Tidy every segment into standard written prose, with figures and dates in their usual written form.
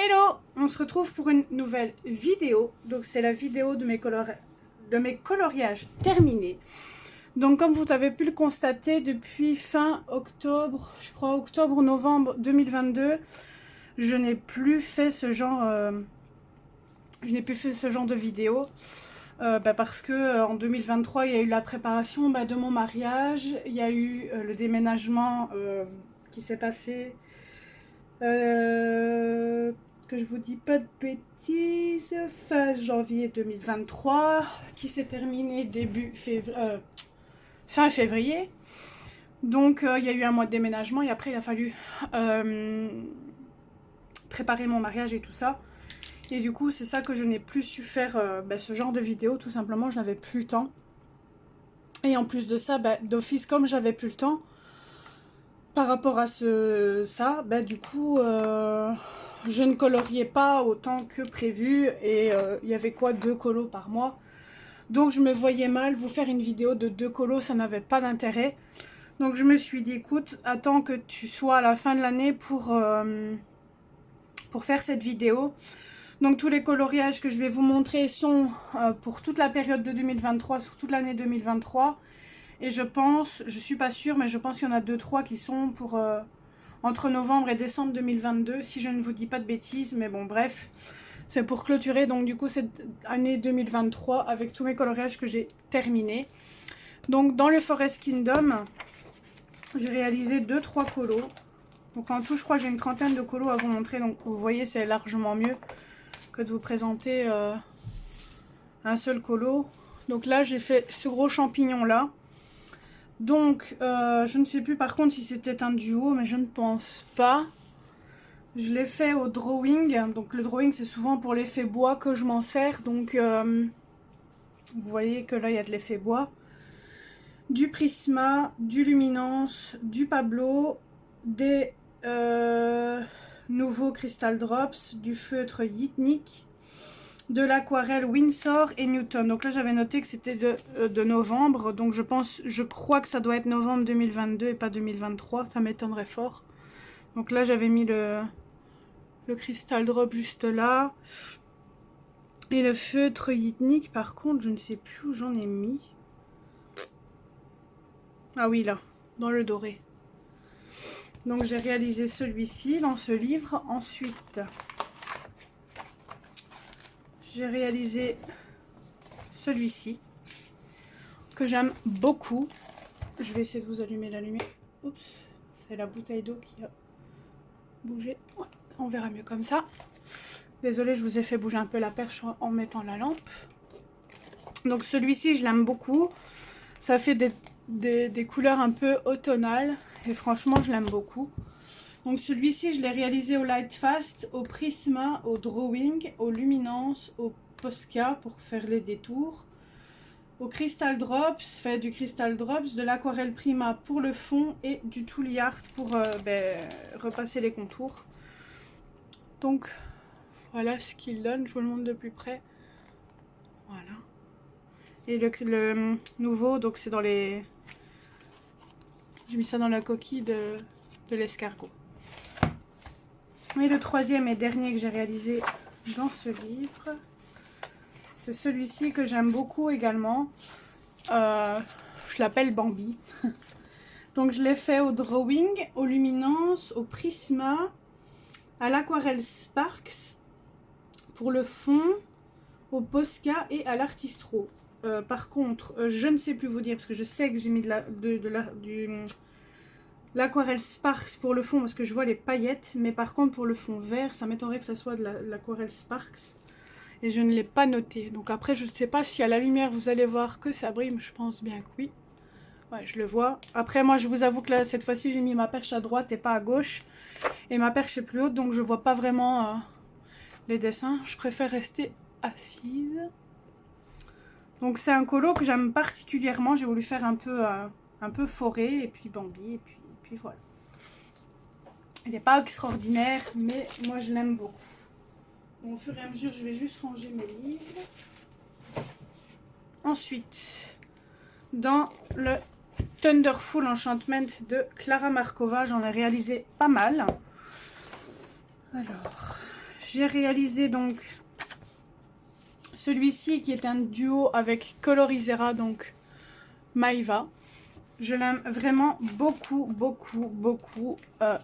Hello, on se retrouve pour une nouvelle vidéo. Donc c'est la vidéo de mes coloriages terminés. Donc comme vous avez pu le constater, depuis fin octobre, je crois octobre ou novembre 2022, je n'ai plus fait ce genre, de vidéo. Parce que en 2023, il y a eu la préparation de mon mariage, il y a eu le déménagement qui s'est passé. Que je vous dis pas de bêtises, fin janvier 2023, qui s'est terminé fin février. Donc il y a eu un mois de déménagement et après il a fallu préparer mon mariage et tout ça. Et du coup c'est ça que je n'ai plus su faire ce genre de vidéo, tout simplement je n'avais plus le temps. Et en plus de ça, d'office comme j'avais plus le temps, par rapport à du coup je ne coloriais pas autant que prévu et il y avait quoi, 2 colos par mois. Donc je me voyais mal vous faire une vidéo de 2 colos, ça n'avait pas d'intérêt. Donc je me suis dit écoute, attends que tu sois à la fin de l'année pour faire cette vidéo. Donc tous les coloriages que je vais vous montrer sont pour toute la période de 2023, sur toute l'année 2023. Et je suis pas sûre, mais je pense qu'il y en a 2-3 qui sont pour entre novembre et décembre 2022, si je ne vous dis pas de bêtises, mais bon bref. C'est pour clôturer donc du coup cette année 2023 avec tous mes coloriages que j'ai terminés. Donc dans le Forest Kingdom, j'ai réalisé 2-3 colos. Donc en tout je crois que j'ai une trentaine de colos à vous montrer, donc vous voyez c'est largement mieux que de vous présenter un seul colo. Donc là j'ai fait ce gros champignon là. Donc, je ne sais plus par contre si c'était un duo, mais je ne pense pas. Je l'ai fait au drawing. Donc, le drawing, c'est souvent pour l'effet bois que je m'en sers. Donc, vous voyez que là, il y a de l'effet bois. Du Prisma, du Luminance, du Pablo, des nouveaux Crystal Drops, du feutre Yitnik, de l'aquarelle Windsor et Newton. Donc là j'avais noté que c'était de novembre, donc je crois que ça doit être novembre 2022 et pas 2023, ça m'étonnerait fort. Donc là j'avais mis le Crystal Drop juste là. Et le feutre Yitnik par contre je ne sais plus où j'en ai mis. Ah oui, là, dans le doré. Donc j'ai réalisé celui-ci dans ce livre. Ensuite j'ai réalisé celui-ci que j'aime beaucoup. Je vais essayer de vous allumer la lumière. Oups, c'est la bouteille d'eau qui a bougé. Ouais, on verra mieux comme ça. Désolée, je vous ai fait bouger un peu la perche en mettant la lampe. Donc celui-ci, je l'aime beaucoup. Ça fait des couleurs un peu automnales et franchement, je l'aime beaucoup. Donc celui-ci, je l'ai réalisé au Light Fast, au Prisma, au Drawing, au Luminance, au Posca pour faire les détours, au Crystal Drops, fait du Crystal Drops, de l'aquarelle Prima pour le fond et du Tooly Art pour repasser les contours. Donc voilà ce qu'il donne, je vous le montre de plus près. Voilà. Et le nouveau, donc c'est dans les... J'ai mis ça dans la coquille de l'escargot. Et le troisième et dernier que j'ai réalisé dans ce livre, c'est celui-ci que j'aime beaucoup également. Je l'appelle Bambi. Donc je l'ai fait au drawing, au luminance, au prisma, à l'aquarelle Sparks pour le fond, au Posca et à l'artistro. Par contre, je ne sais plus vous dire parce que je sais que j'ai mis l'aquarelle Sparks pour le fond parce que je vois les paillettes, mais par contre pour le fond vert, ça m'étonnerait que ça soit de l'aquarelle Sparks. Et je ne l'ai pas noté. Donc après, je ne sais pas si à la lumière vous allez voir que ça brille, mais je pense bien que oui. Ouais, je le vois. Après, moi, je vous avoue que là, cette fois-ci, j'ai mis ma perche à droite et pas à gauche. Et ma perche est plus haute, donc je vois pas vraiment les dessins. Je préfère rester assise. Donc c'est un colo que j'aime particulièrement. J'ai voulu faire un peu forêt, et puis Bambi, et puis voilà. Il n'est pas extraordinaire, mais moi, je l'aime beaucoup. Bon, au fur et à mesure, je vais juste ranger mes livres. Ensuite, dans le Thunderful Enchantment de Clara Markova, j'en ai réalisé pas mal. Alors, j'ai réalisé donc celui-ci qui est un duo avec Colorisera, donc Maeva. Je l'aime vraiment beaucoup, beaucoup, beaucoup.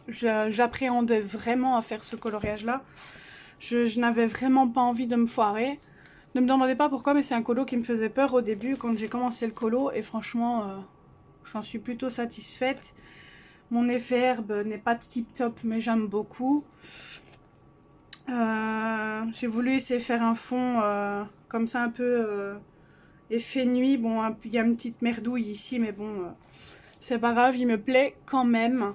J'appréhendais vraiment à faire ce coloriage-là. Je n'avais vraiment pas envie de me foirer. Ne me demandez pas pourquoi, mais c'est un colo qui me faisait peur au début quand j'ai commencé le colo. Et franchement, j'en suis plutôt satisfaite. Mon effet herbe n'est pas tip top, mais j'aime beaucoup. J'ai voulu essayer de faire un fond comme ça un peu effet nuit. Bon, il y a une petite merdouille ici, mais bon, c'est pas grave, il me plaît quand même.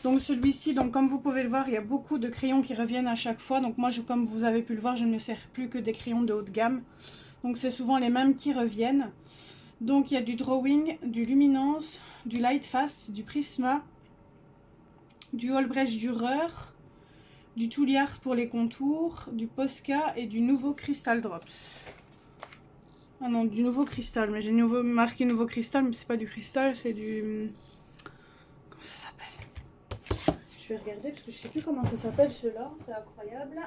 Donc celui-ci, donc comme vous pouvez le voir, il y a beaucoup de crayons qui reviennent à chaque fois. Donc moi, comme vous avez pu le voir, je ne me sers plus que des crayons de haute gamme. Donc c'est souvent les mêmes qui reviennent. Donc il y a du drawing, du luminance, du light fast, du prisma, du Albrecht Dürer, du Touliard pour les contours, du Posca et du nouveau Crystal Drops. Ah non, du nouveau cristal, mais j'ai marqué nouveau cristal, mais c'est pas du cristal, c'est du... Comment ça s'appelle? Je vais regarder parce que je sais plus comment ça s'appelle ceux-là, c'est incroyable.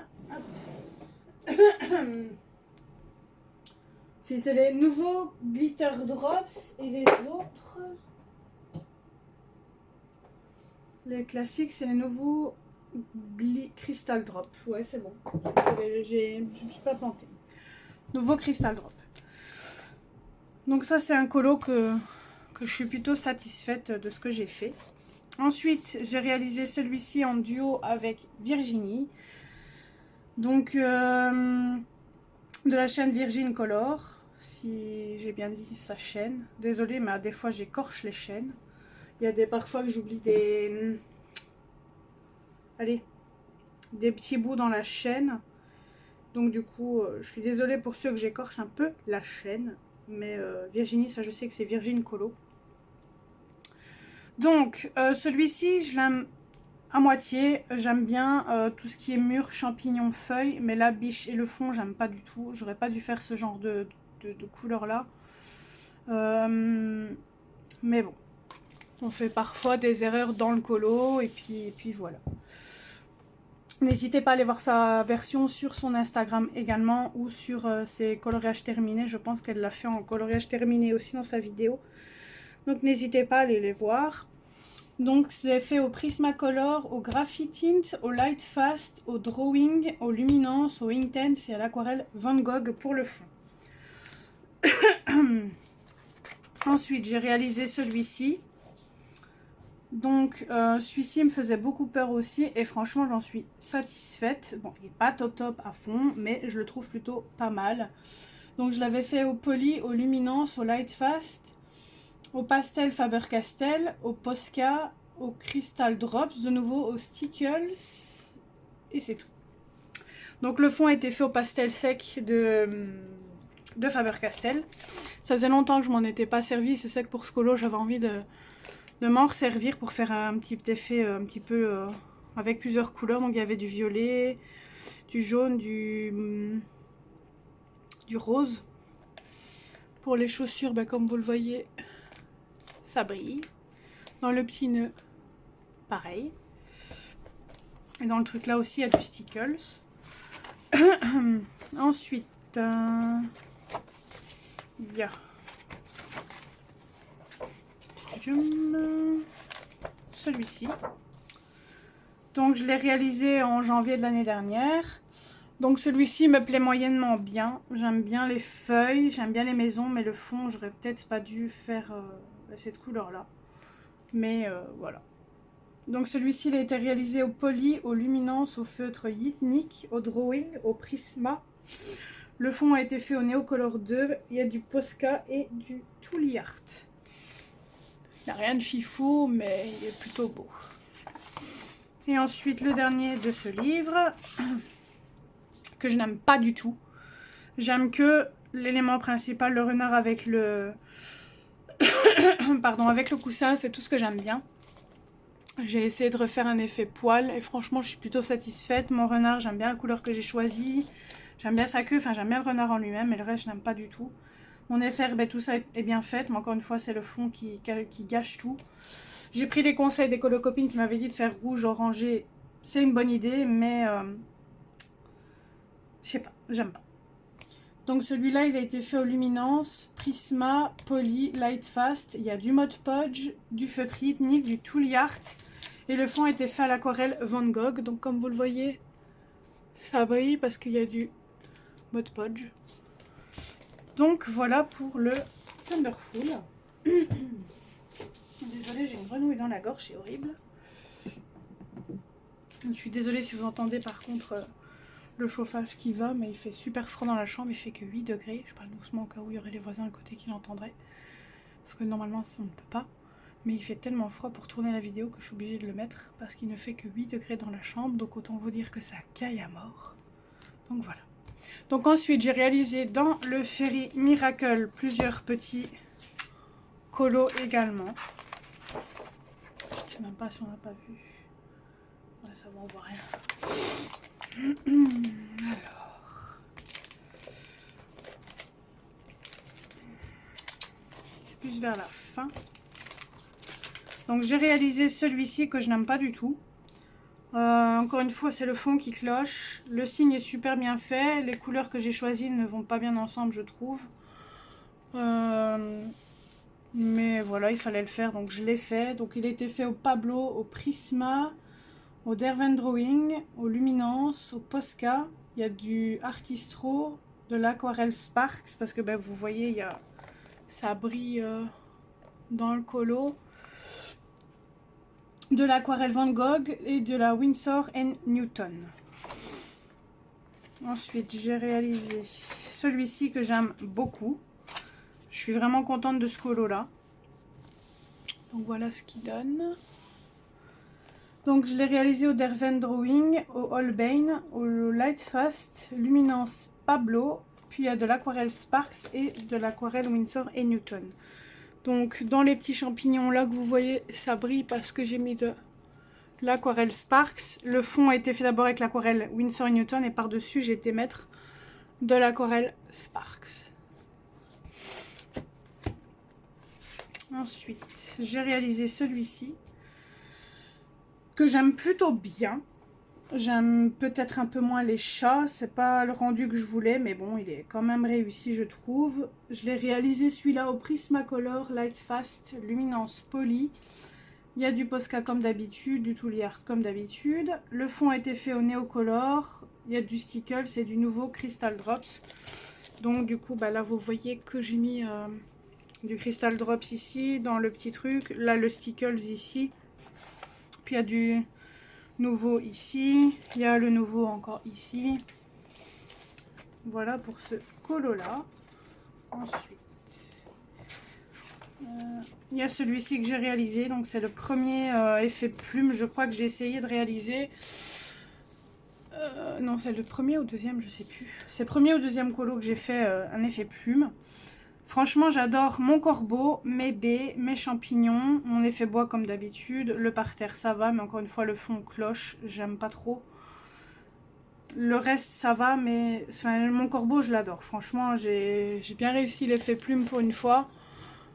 Si c'est les nouveaux Glitter Drops et les autres... Les classiques, c'est les nouveaux Crystal Drop. Ouais, c'est bon. Je ne me suis pas plantée. Nouveau Crystal Drop. Donc ça, c'est un colo que je suis plutôt satisfaite de ce que j'ai fait. Ensuite, j'ai réalisé celui-ci en duo avec Virginie. Donc, de la chaîne Virgin Color. Si j'ai bien dit sa chaîne. Désolée, mais des fois, j'écorche les chaînes. Il y a parfois que j'oublie des... Allez, des petits bouts dans la chaîne. Donc du coup, je suis désolée pour ceux que j'écorche un peu la chaîne. Mais Virginie, ça je sais que c'est Virgin Colo. Donc, celui-ci, je l'aime à moitié. J'aime bien tout ce qui est mûr, champignons, feuilles. Mais la biche et le fond, j'aime pas du tout. J'aurais pas dû faire ce genre de couleur-là. Mais bon, on fait parfois des erreurs dans le colo. Et puis voilà. N'hésitez pas à aller voir sa version sur son Instagram également ou sur ses coloriages terminés. Je pense qu'elle l'a fait en coloriage terminé aussi dans sa vidéo. Donc n'hésitez pas à aller les voir. Donc c'est fait au Prismacolor, au Graphitint, au Light Fast, au Drawing, au Luminance, au Intense et à l'aquarelle Van Gogh pour le fond. Ensuite j'ai réalisé celui-ci. Donc celui-ci me faisait beaucoup peur aussi et franchement j'en suis satisfaite. Bon, il n'est pas top à fond, mais je le trouve plutôt pas mal. Donc je l'avais fait au Poly, au Luminance, au Light Fast, au Pastel Faber-Castell, au Posca, au Crystal Drops, de nouveau au Stickles et c'est tout. Donc le fond a été fait au pastel sec de Faber-Castell. Ça faisait longtemps que je m'en étais pas servi, c'est ça que pour ce colo j'avais envie de m'en servir pour faire un petit effet un petit peu avec plusieurs couleurs. Donc il y avait du violet, du jaune, du rose. Pour les chaussures, bah, comme vous le voyez, ça brille. Dans le petit nœud, pareil. Et dans le truc là aussi, il y a du Stickles. Ensuite, il y a celui-ci. Donc je l'ai réalisé en janvier de l'année dernière. Donc celui-ci me plaît moyennement bien. J'aime bien les feuilles, j'aime bien les maisons, mais le fond, j'aurais peut-être pas dû faire cette couleur-là. Mais voilà. Donc celui-ci, il a été réalisé au Poly, au Luminance, au feutre Yitnik, au Drawing, au Prisma. Le fond a été fait au Neocolor 2. Il y a du Posca et du Touliard. Il n'y a rien de fifou, mais il est plutôt beau. Et ensuite, le dernier de ce livre, que je n'aime pas du tout. J'aime que l'élément principal, le renard avec le... Pardon, avec le coussin, c'est tout ce que j'aime bien. J'ai essayé de refaire un effet poil et franchement, je suis plutôt satisfaite. Mon renard, j'aime bien la couleur que j'ai choisie. J'aime bien sa queue, enfin j'aime bien le renard en lui-même, mais le reste, je n'aime pas du tout. Mon effet, ben, tout ça est bien fait, mais encore une fois, c'est le fond qui gâche tout. J'ai pris les conseils des colocopines qui m'avaient dit de faire rouge, orangé. C'est une bonne idée, mais Je sais pas, j'aime pas. Donc celui-là, il a été fait au Luminance, Prisma, Poly, Lightfast. Il y a du Mod Podge, du feutre ethnique, du Tool Art. Et le fond a été fait à l'aquarelle Van Gogh. Donc comme vous le voyez, ça brille parce qu'il y a du Mod Podge. Donc voilà pour le Thunderful. Désolée, j'ai une grenouille dans la gorge, c'est horrible. Je suis désolée si vous entendez par contre le chauffage qui va, mais il fait super froid dans la chambre, il fait que 8 degrés. Je parle doucement au cas où il y aurait les voisins à côté qui l'entendraient. Parce que normalement ça on ne peut pas. Mais il fait tellement froid pour tourner la vidéo que je suis obligée de le mettre. Parce qu'il ne fait que 8 degrés dans la chambre, donc autant vous dire que ça caille à mort. Donc voilà. Donc ensuite j'ai réalisé dans le Fairy Miracle plusieurs petits colos également. Je ne sais même pas si on n'a pas vu. Ouais, ça va, on voit rien. Alors. C'est plus vers la fin. Donc j'ai réalisé celui-ci que je n'aime pas du tout. Encore une fois, c'est le fond qui cloche. Le signe est super bien fait. Les couleurs que j'ai choisies ne vont pas bien ensemble, je trouve. Mais voilà, il fallait le faire, donc je l'ai fait. Donc il a été fait au Pablo, au Prisma, au Derwent Drawing, au Luminance, au Posca. Il y a du Artistro, de l'aquarelle Sparks, parce que ben, vous voyez, il y a... ça brille dans le colo. De l'aquarelle Van Gogh et de la Winsor & Newton. Ensuite, j'ai réalisé celui-ci que j'aime beaucoup. Je suis vraiment contente de ce colo-là. Donc voilà ce qu'il donne. Donc je l'ai réalisé au Derwent Drawing, au Holbein, au Lightfast, Luminance Pablo, puis il y a de l'aquarelle Sparks et de l'aquarelle Winsor & Newton. Donc dans les petits champignons là que vous voyez, ça brille parce que j'ai mis de l'aquarelle Sparks. Le fond a été fait d'abord avec l'aquarelle Winsor & Newton et par-dessus j'ai été mettre de l'aquarelle Sparks. Ensuite, j'ai réalisé celui-ci que j'aime plutôt bien. J'aime peut-être un peu moins les chats, c'est pas le rendu que je voulais, mais bon, il est quand même réussi, je trouve. Je l'ai réalisé celui-là au Prismacolor Lightfast Luminance Poly. Il y a du Posca comme d'habitude, du Tool Art comme d'habitude. Le fond a été fait au Neocolor. Il y a du Stickles et du nouveau Crystal Drops. Donc du coup, bah, là vous voyez que j'ai mis du Crystal Drops ici, dans le petit truc. Là le Stickles ici. Puis il y a du nouveau ici. Il y a le nouveau encore ici. Voilà pour ce colo là. Ensuite, il y a celui-ci que j'ai réalisé. Donc c'est le premier effet plume, je crois, que j'ai essayé de réaliser. Non, c'est le premier ou deuxième, je sais plus. C'est le premier ou deuxième colo que j'ai fait un effet plume. Franchement, j'adore mon corbeau, mes baies, mes champignons, mon effet bois comme d'habitude. Le parterre, ça va, mais encore une fois, le fond cloche, j'aime pas trop. Le reste, ça va, mais enfin, mon corbeau, je l'adore. Franchement, j'ai bien réussi l'effet plume pour une fois.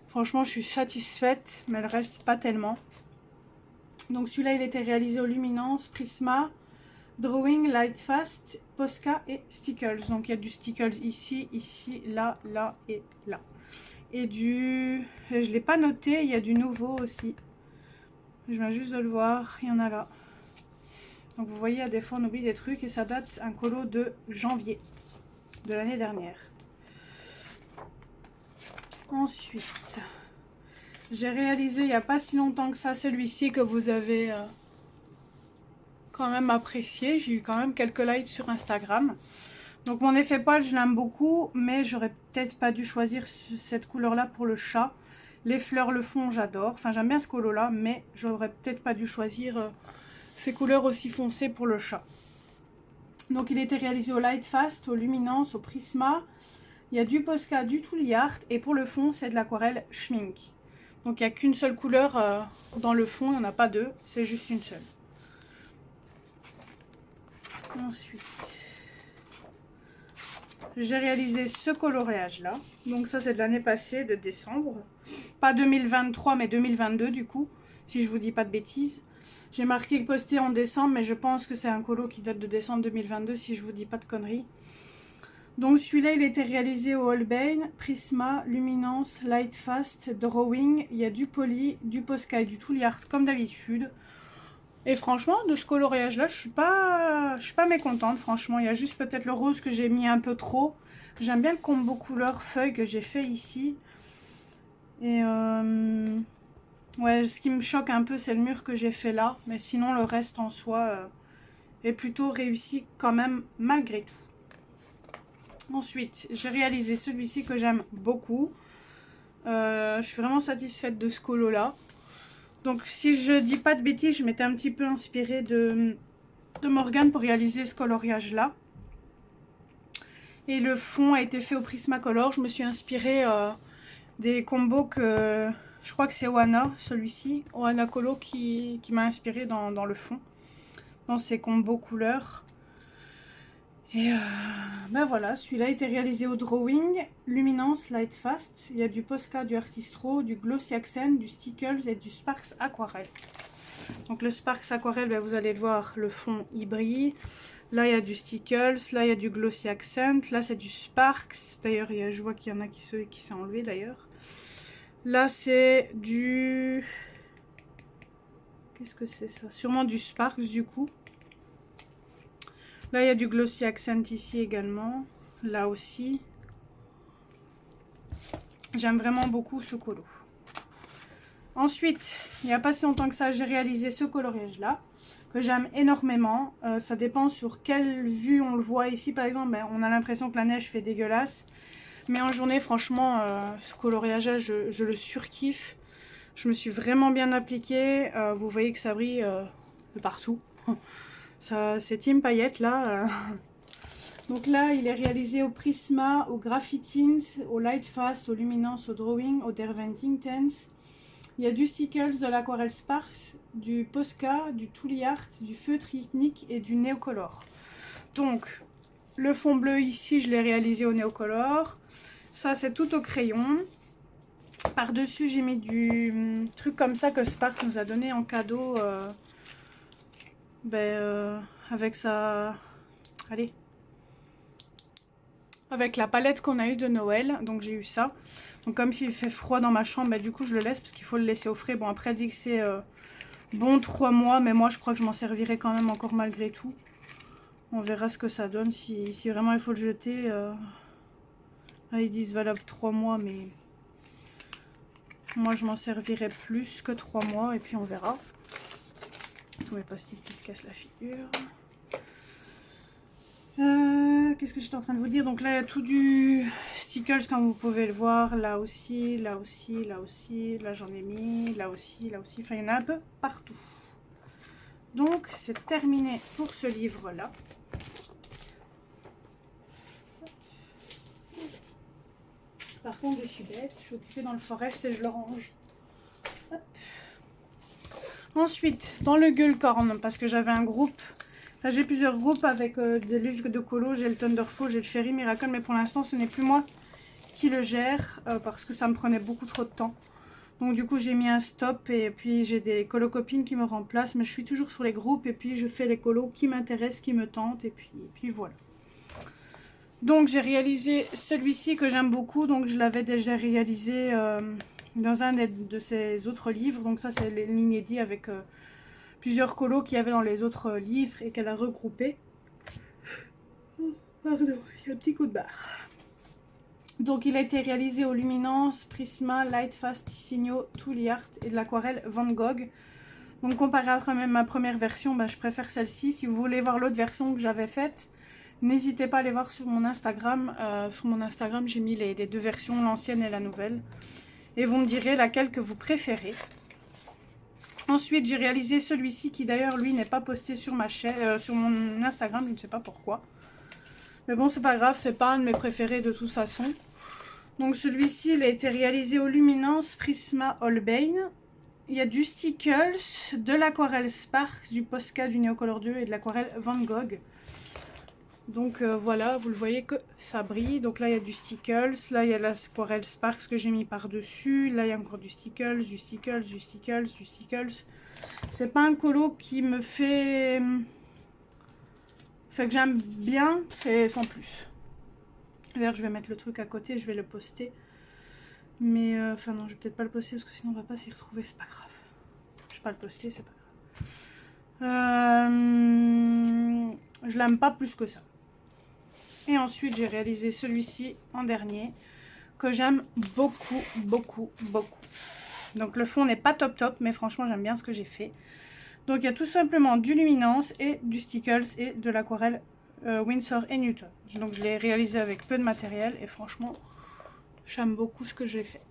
Franchement, je suis satisfaite, mais le reste, pas tellement. Donc celui-là, il était réalisé au Luminance, Prisma, Drawing, Lightfast, Posca et Stickles. Donc il y a du Stickles ici, ici, là, là et là. Et du... je ne l'ai pas noté, il y a du nouveau aussi. Je viens juste de le voir, il y en a là. Donc vous voyez, à des fois on oublie des trucs et ça date un colo de janvier de l'année dernière. Ensuite, j'ai réalisé il n'y a pas si longtemps que ça celui-ci que vous avez quand même apprécié. J'ai eu quand même quelques likes sur Instagram. Donc mon effet poil, je l'aime beaucoup, mais j'aurais peut-être pas dû choisir cette couleur-là pour le chat. Les fleurs, le fond, j'adore. Enfin, j'aime bien ce colo-là, mais j'aurais peut-être pas dû choisir ces couleurs aussi foncées pour le chat. Donc il était réalisé au Lightfast, au Luminance, au Prisma. Il y a du Posca, du Tool Art, et pour le fond, c'est de l'aquarelle Schmink. Donc il n'y a qu'une seule couleur dans le fond, il n'y en a pas deux, c'est juste une seule. Ensuite, j'ai réalisé ce coloriage là. Donc ça c'est de l'année passée, de décembre. Pas 2023 mais 2022 du coup, si je vous dis pas de bêtises. J'ai marqué posté en décembre, mais je pense que c'est un colo qui date de décembre 2022 si je vous dis pas de conneries. Donc celui-là, il a été réalisé au Holbein, Prisma, Luminance, Lightfast, Drawing. Il y a du Poly, du Posca et du Toolyart comme d'habitude. Et franchement, de ce coloriage-là, je suis pas mécontente. Franchement, il y a juste peut-être le rose que j'ai mis un peu trop. J'aime bien le combo couleur feuille que j'ai fait ici. Et ouais, ce qui me choque un peu, c'est le mur que j'ai fait là. Mais sinon, le reste en soi est plutôt réussi quand même malgré tout. Ensuite, j'ai réalisé celui-ci que j'aime beaucoup. Je suis vraiment satisfaite de ce colo là. Donc si je dis pas de bêtises, je m'étais un petit peu inspirée de Morgane pour réaliser ce coloriage là. Et le fond a été fait au Prismacolor. Je me suis inspirée des combos que... Je crois que c'est Oana, celui-ci. Oana Colo qui m'a inspirée dans le fond. Dans ces combos couleurs. Et ben voilà, celui-là a été réalisé au Drawing, Luminance, Lightfast. Il y a du Posca, du Artistro, du Glossy Accent, du Stickles et du Sparks Aquarelle. Donc le Sparks Aquarelle, ben vous allez le voir, le fond il brille. Là il y a du Stickles, là il y a du Glossy Accent, là c'est du Sparks. D'ailleurs je vois qu'il y en a qui s'est enlevé d'ailleurs. Là c'est du... Qu'est-ce que c'est ça? Sûrement du Sparks du coup. Là, il y a du Glossy Accent ici également. Là aussi. J'aime vraiment beaucoup ce colo. Ensuite, il n'y a pas si longtemps que ça, j'ai réalisé ce coloriage-là. Que j'aime énormément. Ça dépend sur quelle vue on le voit. Ici, par exemple, ben, on a l'impression que la neige fait dégueulasse. Mais en journée, franchement, ce coloriage-là, je le surkiffe. Je me suis vraiment bien appliquée. Vous voyez que ça brille de partout. C'est Team Paillettes là. Donc là, il est réalisé au Prisma, au Graphitins, au Lightfast, au Luminance, au Drawing, au Derventing Tense. Il y a du Stickles, de l'Aquarelle Sparks, du Posca, du Toolyart, du Feutre Ethnique et du Neocolor. Donc, le fond bleu ici, je l'ai réalisé au Neocolor. Ça, c'est tout au crayon. Par-dessus, j'ai mis du truc comme ça que Spark nous a donné en cadeau. Avec sa... Allez. Avec la palette qu'on a eue de Noël. Donc j'ai eu ça. Donc comme il fait froid dans ma chambre, bah, du coup je le laisse parce qu'il faut le laisser au frais. Bon après elle dit que c'est bon 3 mois. Mais moi je crois que je m'en servirai quand même encore malgré tout. On verra ce que ça donne. Si vraiment il faut le jeter. Là ils disent valable 3 mois. Mais moi je m'en servirai plus que 3 mois. Et puis on verra. Tous mes post-it qui se cassent la figure. Qu'est-ce que j'étais en train de vous dire? Donc là, il y a tout du stickers, comme vous pouvez le voir. Là aussi, là aussi, là aussi. Là, j'en ai mis. Là aussi, là aussi. Enfin, il y en a un peu partout. Donc, c'est terminé pour ce livre-là. Par contre, je suis bête. Je suis occupée dans le forest et je le range. Hop. Ensuite, dans le Gullcorn, parce que j'avais un groupe... Enfin, j'ai plusieurs groupes avec des livres de colo. J'ai le Thunderfall, j'ai le Fairy Miracle, mais pour l'instant, ce n'est plus moi qui le gère parce que ça me prenait beaucoup trop de temps. Donc du coup, j'ai mis un stop et puis j'ai des colocopines qui me remplacent. Mais je suis toujours sur les groupes et puis je fais les colos qui m'intéressent, qui me tentent et puis voilà. Donc j'ai réalisé celui-ci que j'aime beaucoup. Donc je l'avais déjà réalisé dans un de ses autres livres. Donc ça, c'est l'inédit avec... plusieurs colos qu'il y avait dans les autres livres et qu'elle a regroupé. Oh, pardon, il y a un petit coup de barre. Donc il a été réalisé au Luminance, Prisma, Lightfast, Signo, Toolyart et de l'aquarelle Van Gogh. Donc comparé à ma première version, ben, je préfère celle-ci. Si vous voulez voir l'autre version que j'avais faite, n'hésitez pas à aller voir sur mon Instagram. Sur mon Instagram, j'ai mis les deux versions, l'ancienne et la nouvelle. Et vous me direz laquelle que vous préférez. Ensuite, j'ai réalisé celui-ci qui d'ailleurs, lui, n'est pas posté sur ma chaîne, sur mon Instagram, je ne sais pas pourquoi. Mais bon, c'est pas grave, c'est pas un de mes préférés de toute façon. Donc celui-ci, il a été réalisé au Luminance Prisma Holbein. Il y a du Stickles, de l'aquarelle Sparks, du Posca, du Neocolor 2 et de l'aquarelle Van Gogh. Donc voilà, vous le voyez que ça brille. Donc là, il y a du Stickles. Là, il y a l'aquarelle Sparks que j'ai mis par-dessus. Là, il y a encore du Stickles, du Stickles, du Stickles, du Stickles. C'est pas un colo qui me fait... que j'aime bien, c'est sans plus. D'ailleurs, je vais mettre le truc à côté, je vais le poster. Mais, enfin non, je vais peut-être pas le poster parce que sinon on va pas s'y retrouver, c'est pas grave. Je vais pas le poster, c'est pas grave. Je l'aime pas plus que ça. Et ensuite, j'ai réalisé celui-ci en dernier, que j'aime beaucoup, beaucoup, beaucoup. Donc le fond n'est pas top top, mais franchement, j'aime bien ce que j'ai fait. Donc il y a tout simplement du Luminance et du Stickles et de l'aquarelle Winsor & Newton. Donc je l'ai réalisé avec peu de matériel et franchement, j'aime beaucoup ce que j'ai fait.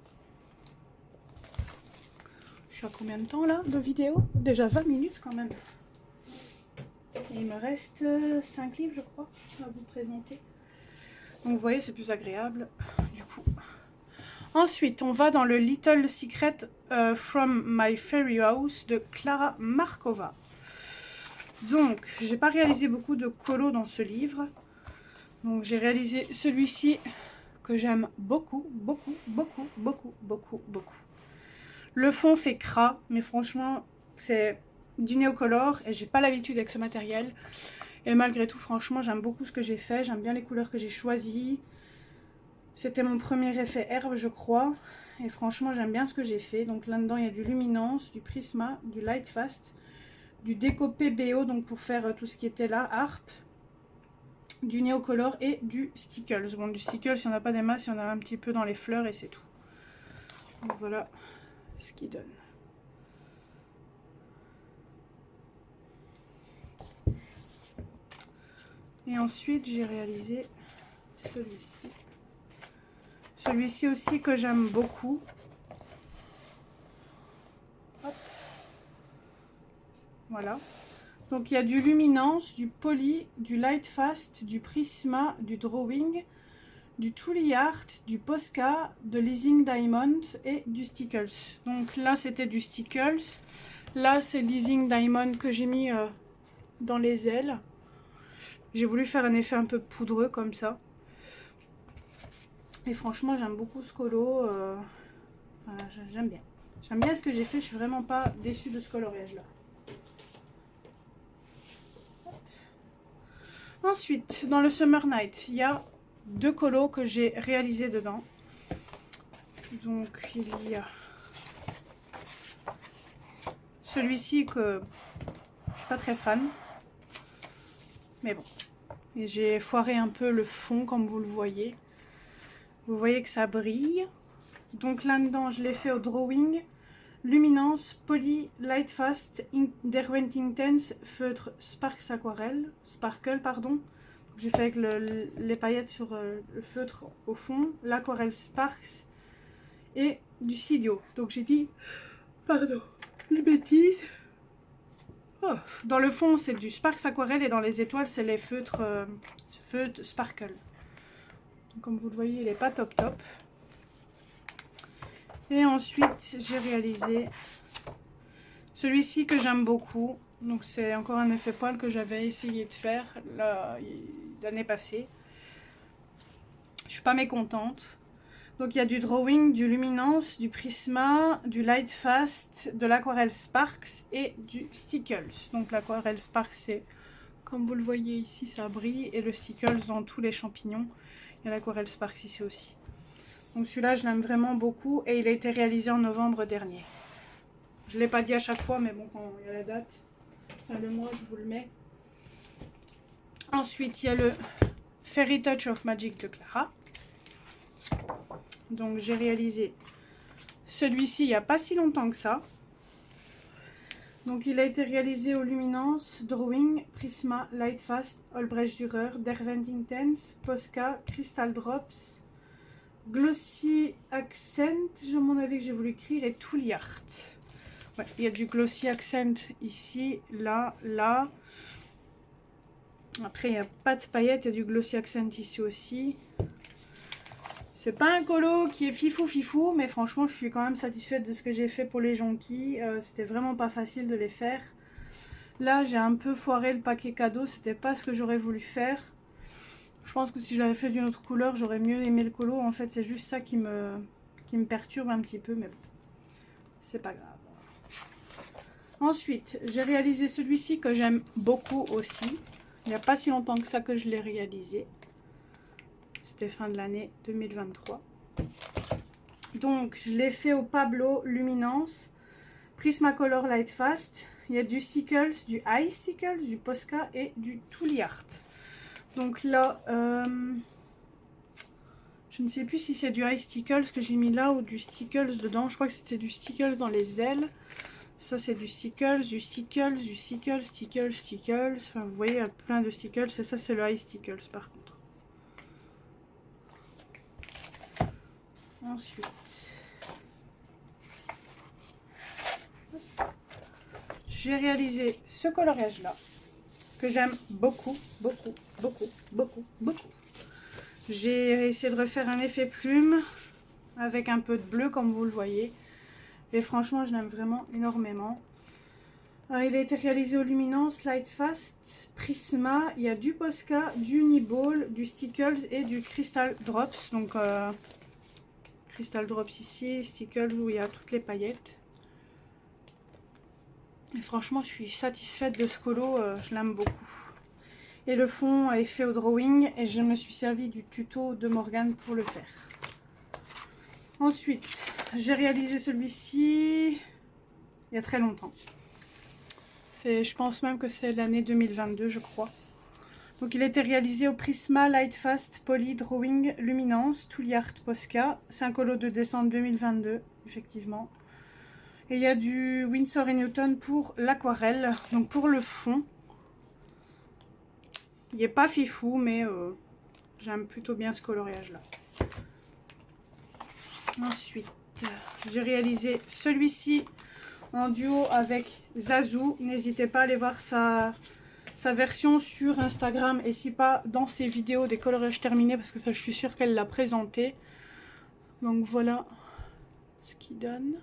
Je suis à combien de temps là de vidéo? Déjà 20 minutes quand même. Et il me reste 5 livres je crois à vous présenter. Donc vous voyez, c'est plus agréable du coup. Ensuite, on va dans le Little Secret from My Fairy House de Klara Markova. Donc, j'ai pas réalisé beaucoup de colos dans ce livre. Donc, j'ai réalisé celui-ci que j'aime beaucoup, beaucoup, beaucoup, beaucoup, beaucoup, beaucoup. Le fond fait cras, mais franchement, c'est du néocolore et j'ai pas l'habitude avec ce matériel. Et malgré tout, franchement, j'aime beaucoup ce que j'ai fait. J'aime bien les couleurs que j'ai choisies. C'était mon premier effet herbe, je crois. Et franchement, j'aime bien ce que j'ai fait. Donc là-dedans, il y a du Luminance, du Prisma, du Lightfast, du Déco PBO, donc pour faire tout ce qui était là, harpe, du Néocolor et du Stickles. Bon, du Stickles, il n'y en a pas des masses, il y en a un petit peu dans les fleurs et c'est tout. Donc voilà ce qu'il donne. Et ensuite, j'ai réalisé celui-ci. Celui-ci aussi que j'aime beaucoup. Hop. Voilà. Donc il y a du Luminance, du Poly, du Lightfast, du Prisma, du Drawing, du Truly Art, du Posca, de Leasing Diamond et du Stickles. Donc là c'était du Stickles. Là c'est Leasing Diamond que j'ai mis dans les ailes. J'ai voulu faire un effet un peu poudreux comme ça. Et franchement j'aime beaucoup ce colo. Enfin, j'aime bien. J'aime bien ce que j'ai fait, je suis vraiment pas déçue de ce coloriage là. Ensuite, dans le Summer Night, il y a 2 colos que j'ai réalisés dedans. Donc, il y a celui-ci que je suis pas très fan. Mais bon. Et j'ai foiré un peu le fond, comme vous le voyez. Vous voyez que ça brille. Donc là-dedans, je l'ai fait au Drawing. Luminance, Poly, Lightfast, Derwent Intense, feutre Sparkle, pardon. J'ai fait avec les paillettes sur le feutre au fond, l'aquarelle Sparks et du Silio. Donc j'ai dit, pardon, une bêtise. Oh. Dans le fond, c'est du Sparks aquarelle et dans les étoiles, c'est les feutres Sparkle. Donc, comme vous le voyez, il n'est pas top top. Et ensuite, j'ai réalisé celui-ci que j'aime beaucoup. Donc c'est encore un effet poil que j'avais essayé de faire l'année passée. Je suis pas mécontente. Donc il y a du Drawing, du Luminance, du Prisma, du Lightfast, de l'aquarelle Sparks et du Stickles. Donc l'aquarelle Sparks, c'est comme vous le voyez ici, ça brille. Et le Stickles dans tous les champignons. Il y a l'aquarelle Sparks ici aussi. Donc celui-là, je l'aime vraiment beaucoup et il a été réalisé en novembre dernier. Je ne l'ai pas dit à chaque fois, mais bon, quand il y a la date, enfin le mois, je vous le mets. Ensuite, il y a le Fairy Touch of Magic de Klara. Donc j'ai réalisé celui-ci il n'y a pas si longtemps que ça. Donc il a été réalisé au Luminance, Drawing, Prisma, Lightfast, Albrecht Dürer, Derwent Intense, Posca, Crystal Drops, Glossy Accent, à mon avis que j'ai voulu écrire, et Truly Art. Ouais, il y a du Glossy Accent ici, là, là. Après, il n'y a pas de paillettes, il y a du Glossy Accent ici aussi. C'est pas un colo qui est fifou, mais franchement, je suis quand même satisfaite de ce que j'ai fait pour les jonquilles. C'était vraiment pas facile de les faire. Là, j'ai un peu foiré le paquet cadeau, c'était pas ce que j'aurais voulu faire. Je pense que si j'avais fait d'une autre couleur, j'aurais mieux aimé le colo. En fait, c'est juste ça qui me perturbe un petit peu, mais bon, c'est pas grave. Ensuite, j'ai réalisé celui-ci que j'aime beaucoup aussi. Il n'y a pas si longtemps que ça que je l'ai réalisé. c'était fin de l'année 2023. Donc je l'ai fait au Pablo Luminance Prismacolor Lightfast. Il y a du Stickles, du Ice Stickles, du Posca et du Tooly Art. Donc là, je ne sais plus si c'est du Ice Stickles que j'ai mis là ou du Stickles dedans. Je crois que c'était du Stickles dans les ailes. Ça c'est du Stickles, du Stickles, du Stickles, Stickles, Stickles. Enfin, vous voyez, il y a plein de Stickles. Et ça c'est le Ice Stickles par contre. Ensuite, j'ai réalisé ce coloriage là que j'aime beaucoup, beaucoup, beaucoup, beaucoup, beaucoup. J'ai essayé de refaire un effet plume avec un peu de bleu comme vous le voyez. Et franchement, je l'aime vraiment énormément. Il a été réalisé au Luminance Lightfast Prisma. Il y a du Posca, du Uniball, du Stickles et du Crystal Drops. Donc, Crystal Drops ici, Stickles où il y a toutes les paillettes. Et franchement, je suis satisfaite de ce colo, je l'aime beaucoup. Et le fond est fait au drawing et je me suis servi du tuto de Morgane pour le faire. Ensuite, j'ai réalisé celui-ci il y a très longtemps. Je pense même que c'est l'année 2022, je crois. Donc il a été réalisé au Prisma Lightfast Poly Drawing Luminance Tooly Art Posca. C'est un colo de décembre 2022, effectivement. Et il y a du Winsor & Newton pour l'aquarelle. Donc pour le fond, il n'est pas fifou, mais j'aime plutôt bien ce coloriage-là. Ensuite, j'ai réalisé celui-ci en duo avec Zazou. N'hésitez pas à aller voir sa version sur Instagram et si pas dans ses vidéos des coloriages terminés parce que ça je suis sûre qu'elle l'a présenté. Donc voilà ce qu'il donne.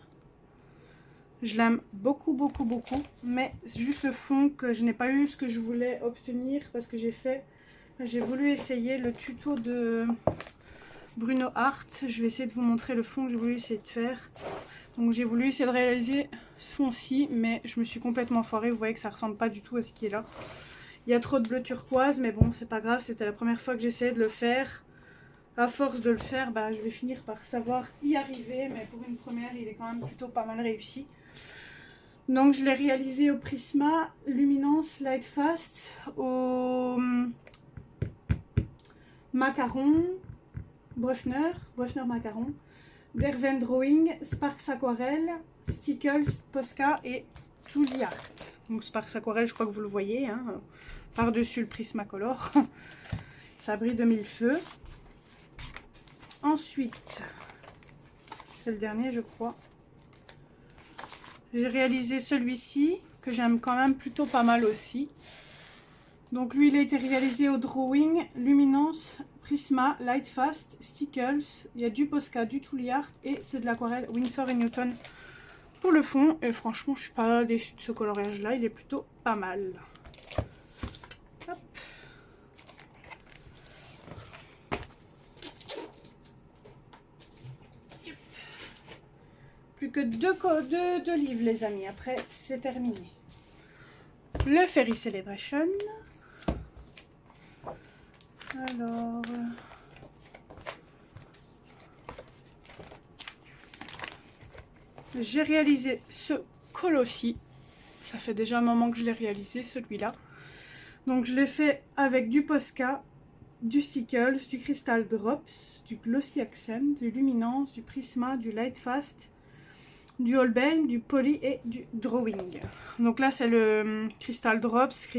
Je l'aime beaucoup, beaucoup, beaucoup, mais c'est juste le fond que je n'ai pas eu ce que je voulais obtenir parce que j'ai voulu essayer le tuto de Bruno Art. Je vais essayer de vous montrer le fond que j'ai voulu essayer de faire. Donc j'ai voulu essayer de réaliser ce fond-ci, mais je me suis complètement foirée. Vous voyez que ça ressemble pas du tout à ce qui est là. Il y a trop de bleu turquoise, mais bon, c'est pas grave. C'était la première fois que j'essayais de le faire. À force de le faire, bah, je vais finir par savoir y arriver. Mais pour une première, il est quand même plutôt pas mal réussi. Donc je l'ai réalisé au Prisma Luminance Lightfast, au Macaron, Breffner Macaron, Derven Drawing, Sparks Aquarelle, Stickles, Posca et Tooly Art. Donc Sparks Aquarelle, je crois que vous le voyez, hein, par-dessus le Prismacolor. Ça brille de mille feux. Ensuite, c'est le dernier je crois. J'ai réalisé celui-ci, que j'aime quand même plutôt pas mal aussi. Donc lui, il a été réalisé au Drawing, Luminance, Prisma, Lightfast, Stickles. Il y a du Posca, du Tooly Art et c'est de l'aquarelle Winsor & Newton pour le fond. Et franchement, je suis pas déçue de ce coloriage-là, il est plutôt pas mal. Hop. Plus que deux livres les amis, après c'est terminé. Le Fairy Celebration. Alors, j'ai réalisé ce colo-ci. Ça fait déjà un moment que je l'ai réalisé celui-là. Donc je l'ai fait avec du Posca, du Stickles, du Crystal Drops, du Glossy Accent, du Luminance, du Prisma, du Lightfast, du Holbein, du Poly et du Drawing. Donc là c'est le Crystal Drops,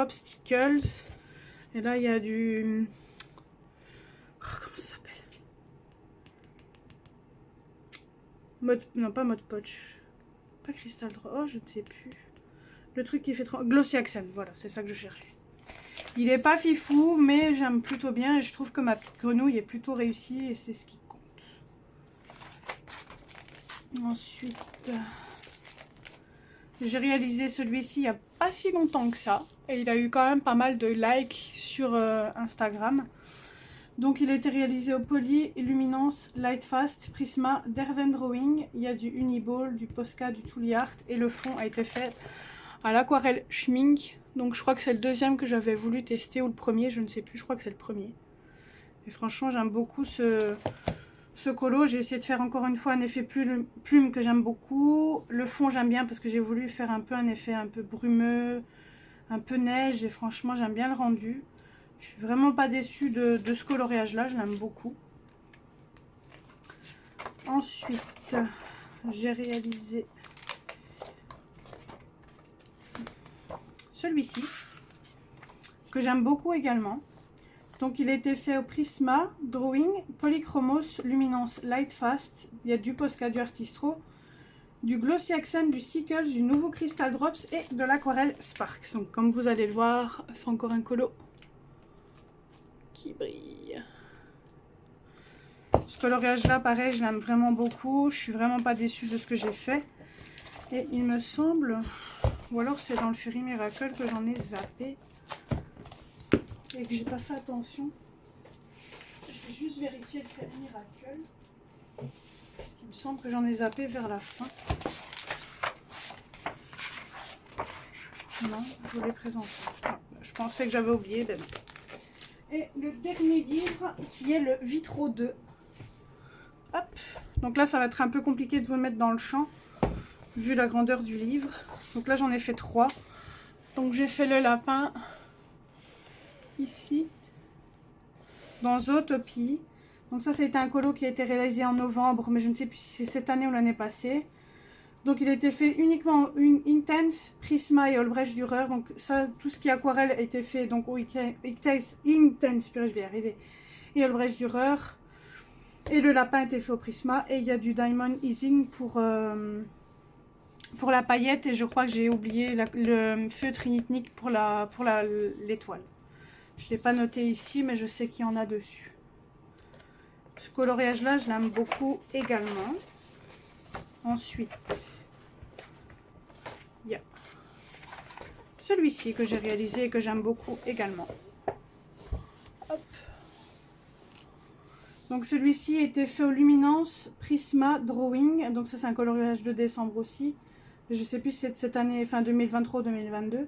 Stickles. Et là il y a du... Oh, comment ça s'appelle? Non pas Mod Podge. Pas Crystal Drops, oh je ne sais plus. Le truc qui fait trop... Glossy Accent, voilà c'est ça que je cherchais. Il est pas fifou mais j'aime plutôt bien et je trouve que ma petite grenouille est plutôt réussie et c'est ce qui compte. Ensuite, j'ai réalisé celui-ci il n'y a pas si longtemps que ça. Et il a eu quand même pas mal de likes sur Instagram. Donc il a été réalisé au Poly, Luminance, Lightfast, Prisma, Derven Drawing. Il y a du Uniball, du Posca, du Tooly Art. Et le fond a été fait à l'aquarelle Schmink. Donc je crois que c'est le deuxième que j'avais voulu tester ou le premier, je ne sais plus, je crois que c'est le premier. Et franchement, j'aime beaucoup ce colo. J'ai essayé de faire encore une fois un effet plume que j'aime beaucoup. Le fond, j'aime bien parce que j'ai voulu faire un peu un effet un peu brumeux, un peu neige. Et franchement, j'aime bien le rendu. Je suis vraiment pas déçue de ce coloriage-là. Je l'aime beaucoup. Ensuite, j'ai réalisé celui-ci, que j'aime beaucoup également. Donc il a été fait au Prisma Drawing Polychromos Luminance Light Fast. Il y a du Posca, du Artistro, du Glossy Accent, du Sickles, du nouveau Crystal Drops et de l'aquarelle Sparks. Donc comme vous allez le voir, c'est encore un colo qui brille. Ce coloriage là, pareil, je l'aime vraiment beaucoup. Je suis vraiment pas déçue de ce que j'ai fait. Et il me semble, ou alors c'est dans le Fairy Miracle que j'en ai zappé et que j'ai pas fait attention. Je vais juste vérifier le Fairy Miracle. Parce qu'il me semble que j'en ai zappé vers la fin. Non, je vous l'ai présenté. Je pensais que j'avais oublié, ben non. Et le dernier livre qui est le Vitro 2. Hop. Donc là, ça va être un peu compliqué de vous le mettre dans le champ, vu la grandeur du livre. Donc là, j'en ai fait 3. Donc j'ai fait le lapin ici, dans Zootopie. Donc ça a été un colo qui a été réalisé en novembre, mais je ne sais plus si c'est cette année ou l'année passée. Donc il a été fait uniquement une Intense, Prisma et Olbrich Dürer. Donc ça, tout ce qui est aquarelle a été fait donc au Intense, purée, je vais y arriver, et Olbrich Dürer. Et le lapin a été fait au Prisma. Et il y a du Diamond Easing pour la paillette. Et je crois que j'ai oublié le feutre Initnik pour l'étoile. Je ne l'ai pas noté ici, mais je sais qu'il y en a dessus. Ce coloriage-là, je l'aime beaucoup également. Ensuite, il y a celui-ci que j'ai réalisé et que j'aime beaucoup également. Hop. Donc celui-ci a été fait au Luminance Prisma Drawing. Donc ça, c'est un coloriage de décembre aussi. Je ne sais plus si c'est de cette année, fin 2023 ou 2022.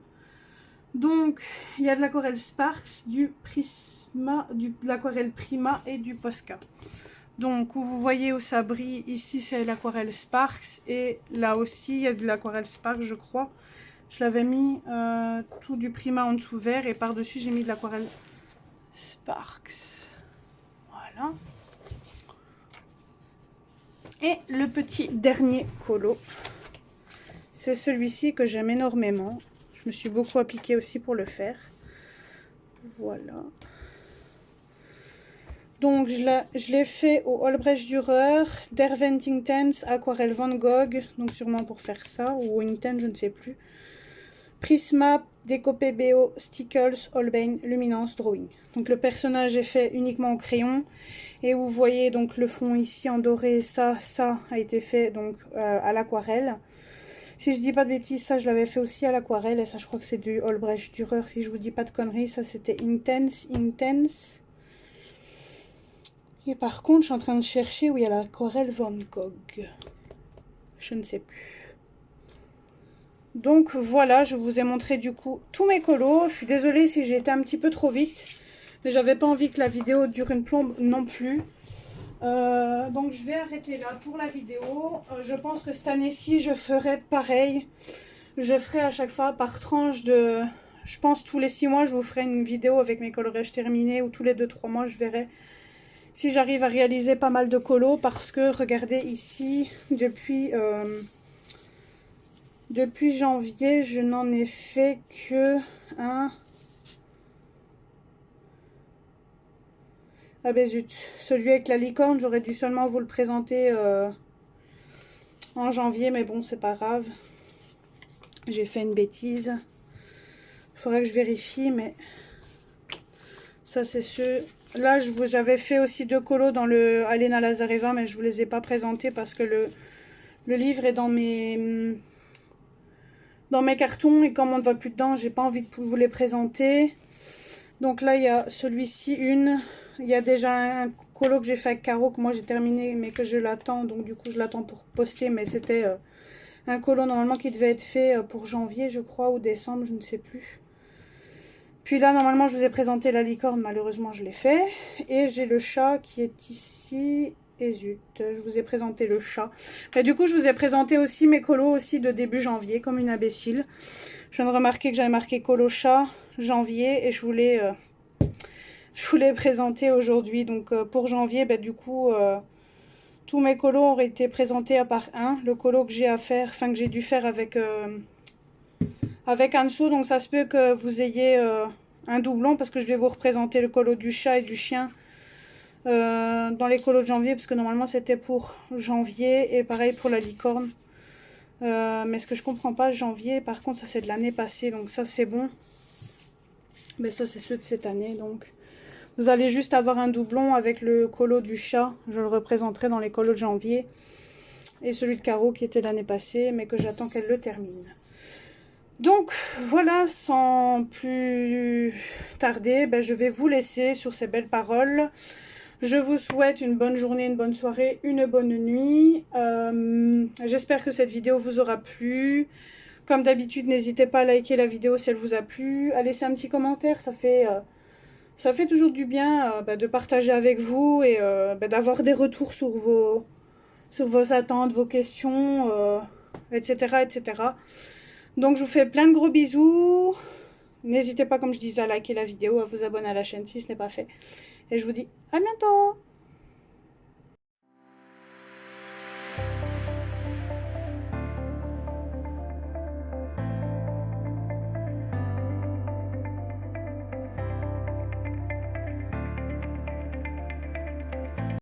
Donc, il y a de l'aquarelle Sparks, du Prisma, de l'aquarelle Prima et du Posca. Donc, où vous voyez où ça brille, ici c'est l'aquarelle Sparks. Et là aussi, il y a de l'aquarelle Sparks, je crois. Je l'avais mis tout du Prima en dessous vert. Et par-dessus, j'ai mis de l'aquarelle Sparks. Voilà. Et le petit dernier colo, c'est celui-ci que j'aime énormément. Je me suis beaucoup appliquée aussi pour le faire. Voilà. Donc je l'ai fait au Olbrich Dürer, Derwent Intense, Aquarelle Van Gogh, donc sûrement pour faire ça, ou Intense, je ne sais plus. Prisma, Déco PBO, Stickles, Holbein, Luminance, Drawing. Donc le personnage est fait uniquement au crayon. Et vous voyez donc le fond ici en doré, ça a été fait donc à l'aquarelle. Si je dis pas de bêtises, ça je l'avais fait aussi à l'aquarelle. Et ça je crois que c'est du Olbrich Dürer, si je vous dis pas de conneries. Ça c'était Intense. Et par contre, je suis en train de chercher où il y a l'aquarelle Van Gogh. Je ne sais plus. Donc voilà, je vous ai montré du coup tous mes colos. Je suis désolée si j'ai été un petit peu trop vite. Mais j'avais pas envie que la vidéo dure une plombe non plus. Donc je vais arrêter là pour la vidéo. Je pense que cette année-ci, je ferai pareil. Je ferai à chaque fois par tranche de... Je pense tous les 6 mois, je vous ferai une vidéo avec mes coloriages terminés. Ou tous les 2-3 mois, je verrai si j'arrive à réaliser pas mal de colos. Parce que regardez ici, depuis janvier, je n'en ai fait que un. Ah ben zut, celui avec la licorne, j'aurais dû seulement vous le présenter en janvier, mais bon, c'est pas grave. J'ai fait une bêtise. Il faudrait que je vérifie, mais ça c'est sûr. Là, j'avais fait aussi 2 colos dans le Alena Lazareva, mais je vous les ai pas présentés parce que le livre est dans mes cartons et comme on ne va plus dedans, j'ai pas envie de vous les présenter. Donc là, il y a celui-ci, il y a déjà un colo que j'ai fait avec Caro, que moi j'ai terminé, mais que je l'attends. Donc du coup, je l'attends pour poster. Mais c'était un colo normalement qui devait être fait pour janvier, je crois, ou décembre, je ne sais plus. Puis là, normalement, je vous ai présenté la licorne. Malheureusement, je l'ai fait. Et j'ai le chat qui est ici. Et zut, je vous ai présenté le chat. Mais du coup, je vous ai présenté aussi mes colos aussi de début janvier, comme une imbécile. Je viens de remarquer que j'avais marqué colo chat janvier et je voulais présenter aujourd'hui. Donc pour janvier, bah, du coup, tous mes colos auraient été présentés à part un. Le colo que j'ai à faire, enfin que j'ai dû faire avec Anso. Donc ça se peut que vous ayez un doublon parce que je vais vous représenter le colo du chat et du chien dans les colos de janvier, parce que normalement c'était pour janvier et pareil pour la licorne. Mais ce que je comprends pas, janvier, par contre ça c'est de l'année passée, donc ça c'est bon. Mais ça c'est ceux de cette année, donc vous allez juste avoir un doublon avec le colo du chat. Je le représenterai dans les colos de janvier. Et celui de Caro qui était l'année passée, mais que j'attends qu'elle le termine. Donc voilà, sans plus tarder, ben, je vais vous laisser sur ces belles paroles. Je vous souhaite une bonne journée, une bonne soirée, une bonne nuit. J'espère que cette vidéo vous aura plu. Comme d'habitude, n'hésitez pas à liker la vidéo si elle vous a plu, à laisser un petit commentaire, ça fait toujours du bien de partager avec vous et d'avoir des retours sur vos attentes, vos questions, etc., etc. Donc je vous fais plein de gros bisous. N'hésitez pas, comme je disais, à liker la vidéo, à vous abonner à la chaîne si ce n'est pas fait. Et je vous dis à bientôt!